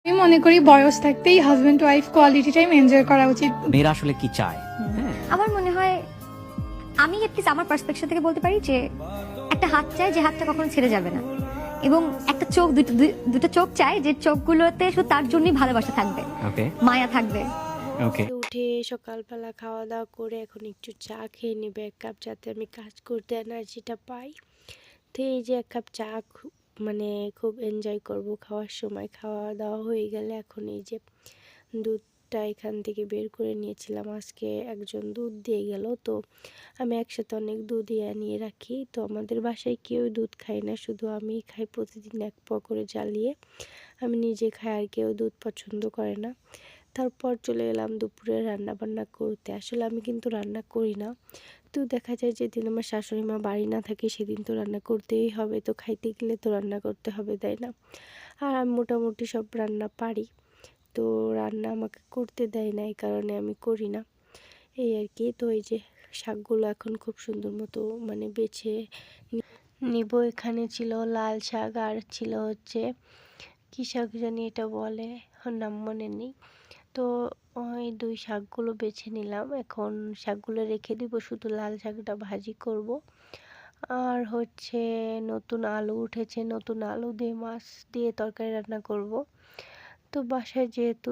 আমি মনে করি বয়স থাকতেই husband wife quality time enjoy করা উচিত। মেয়েরা আসলে কি চায়? হ্যাঁ, আমার মনে হয় আমি এটলিস্ট আমার পার্সপেকশন থেকে বলতে পারি যে একটা হাত চাই যে হাতটা কখনো ছেড়ে যাবে না, এবং একটা চোখ, দুটো চোখ চাই যে চোখগুলোতে শুধু তার জন্যই ভালোবাসা থাকবে, ওকে মায়া থাকবে। ওকে। উঠে সকালবেলা খাওয়া দাওয়া করে এখন একটু চা খেয়ে নেবে এক কাপ, যাতে আমি কাজ করতে এনার্জিটা পাই। তো এই যে এক কাপ চা মানে খুব এনজয় করব খাওয়ার সময়। খাওয়া দাওয়া হয়ে গেলে এখন এই যে দুধটা এখান থেকে বের করে নিয়েছিলাম, আজকে একজন দুধ দিয়ে গেল, তো আমি একসাথে অনেক দুধই আনিয়ে রাখি। তো আমাদের বাসায় কেউ দুধ খায় না, শুধু আমি খাই প্রতিদিন এক পোয়া করে জ্বালিয়ে। আমি নিজে খাই, আর কেউ দুধ পছন্দ করে না। তারপর চলে এলাম দুপুরে রান্না বান্না করতে। আসলে আমি কিন্তু রান্না করি না, তো দেখা যায় যেদিন আমার শাশুড়ি মা বাড়ি না থাকে সেদিন তো রান্না করতেই হবে, তো খাইতে গেলে তো রান্না করতে হবে, তাই না? আর আমি মোটামুটি সব রান্না পারি, তো রান্না আমাকে করতে দেয় না, এই কারণে আমি করি না, এই আর কি। তো এই যে শাকগুলো এখন খুব সুন্দর মতো মানে বেছে নিব। এখানে ছিল লাল শাক, আর ছিল হচ্ছে কী শাক জানি এটা বলে, নাম মনে নেই। তো ওই দুই শাকগুলো বেছে নিলাম, এখন শাকগুলো রেখে দিব, শুধু লাল শাকটা ভাজি করব। আর হচ্ছে নতুন আলু উঠেছে, নতুন আলু দিয়ে মাছ দিয়ে তরকারি রান্না করব। তো বাসায় যেহেতু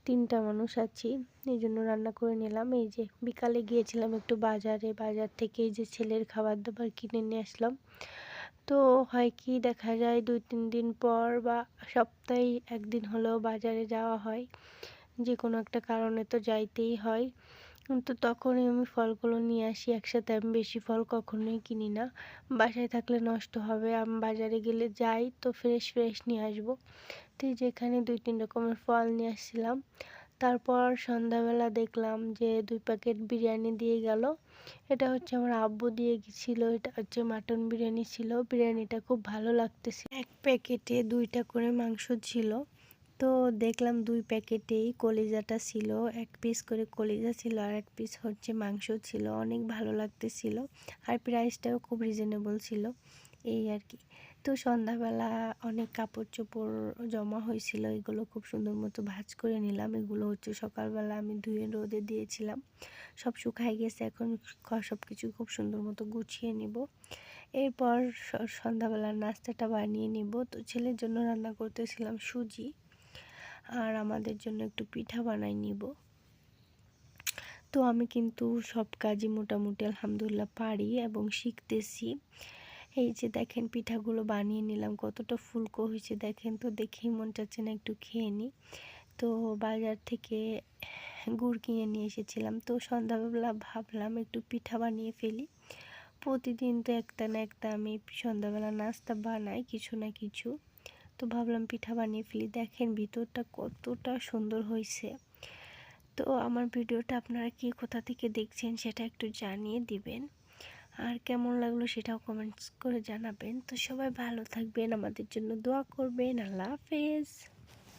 তিনটা মানুষ আছি, এই জন্য রান্না করে নিলাম। এই যে বিকালে গিয়েছিলাম একটু বাজারে, বাজার থেকে এই যে ছেলের খাবার দাবার কিনে নিয়ে আসলাম। তো হয় কি, দেখা যায় 2-3 দিন পর বা সপ্তাহে একদিন হলেও বাজারে যাওয়া হয়, যে কোনো একটা কারণে তো যাইতেই হয়। তো তখনই আমি ফলগুলো নিয়ে আসি একসাথে, আমি বেশি ফল কখনোই কিনি না, বাসায় থাকলে নষ্ট হবে। আমি বাজারে গেলে যাই তো ফ্রেশ ফ্রেশ নিয়ে আসবো। তো এই যে এখানে 2-3 রকমের ফল নিয়ে আসছিলাম। তারপর সন্ধ্যাবেলা দেখলাম যে 2 প্যাকেট বিরিয়ানি দিয়ে গেল। এটা হচ্ছে আমার আব্বু দিয়ে গেছিল, এটা হচ্ছে মাটন বিরিয়ানি ছিল। বিরিয়ানিটা খুব ভালো লাগতেছিল। এক প্যাকেটে 2টা করে মাংস ছিল, তো দেখলাম 2 প্যাকেটেই কলিজাটা ছিল, 1 পিস করে কলিজা ছিল আর 1 পিস হচ্ছে মাংস ছিল। অনেক ভালো লাগতেছিল, আর প্রাইসটাও খুব রিজনেবল ছিল, এই আর কি। তো সন্ধ্যাবেলা অনেক কাপড় চোপড় জমা হয়েছিল, এগুলো খুব সুন্দর মতো ভাঁজ করে নিলাম। এগুলো হচ্ছে সকালবেলা আমি ধুয়ে রোদে দিয়েছিলাম, সব শুকাই গেছে। এখন সব কিছু খুব সুন্দর মতো গুছিয়ে নিব। এরপর সন্ধ্যাবেলার নাস্তাটা বানিয়ে নিব। তো ছেলের জন্য রান্না করতেছিলাম সুজি, আর আমাদের জন্য একটু পিঠা বানাই নিব। তো আমি কিন্তু সব কাজই মোটামুটি আলহামদুলিল্লাহ পারি এবং শিখতেছি। এই যে দেখেন পিঠাগুলো বানিয়ে নিলাম, কতটা ফুলকো হয়েছে দেখেন, তো দেখেই মন চাচ্ছে না একটু খেয়ে নিই। তো বাজার থেকে গুড় কিনে নিয়ে এসেছিলাম, তো সন্ধ্যাবেলা ভাবলাম একটু পিঠা বানিয়ে ফেলি। প্রতিদিন তো একটা না একটা আমি সন্ধ্যাবেলা নাস্তা বানাই কিছু না কিছু, তো ভাবলাম পিঠা বানিয়ে ফেলি। দেখেন ভিতরটা কতটা সুন্দর হয়েছে। তো আমার ভিডিওটা আপনারা কি কোথা থেকে দেখছেন সেটা একটু জানিয়ে দিবেন, আর কেমন লাগলো সেটাও কমেন্টস করে জানাবেন। তো সবাই ভালো থাকবেন, আমাদের জন্য দোয়া করবেন। আল্লাহ হাফেজ।